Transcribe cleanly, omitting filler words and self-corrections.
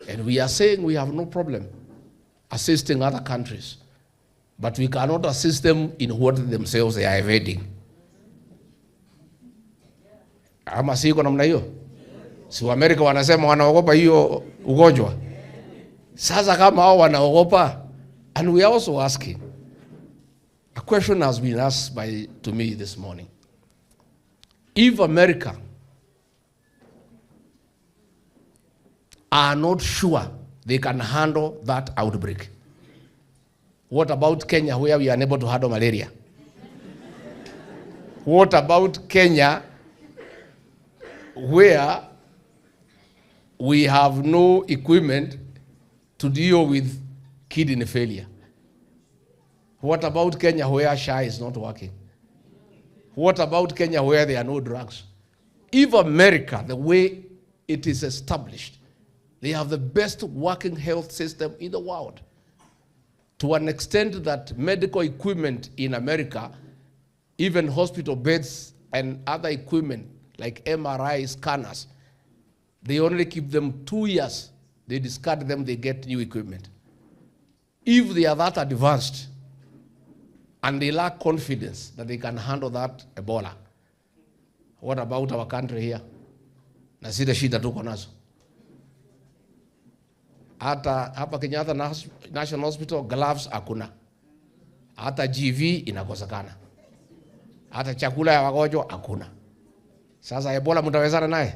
And we are saying we have no problem assisting other countries, but we cannot assist them in what themselves they are evading. Ama siko namna hiyo? Si wa Amerika wanasema wanaogopa hiyo ugonjwa. Sasa kama hao wanaogopa, and we are also asking, a question has been asked to me this morning. If America are not sure they can handle that outbreak, what about Kenya, where we are unable to handle malaria? What about Kenya, where we have no equipment to deal with kidney failure? What about Kenya, where SHA is not working? What about Kenya, where there are no drugs? If America, the way it is established, they have the best working health system in the world, to an extent that medical equipment in America, even hospital beds and other equipment like MRI scanners, they only keep them 2 years. They discard them, they get new equipment. If they are that advanced and they lack confidence that they can handle that Ebola, what about our country here? Na sida shida tuko nazo. Hata hapa Kenyatta National Hospital gloves hakuna. Hata GV inakosekana. Hata chakula ya wagonjwa hakuna. Sasa Ebola mtawezana naye?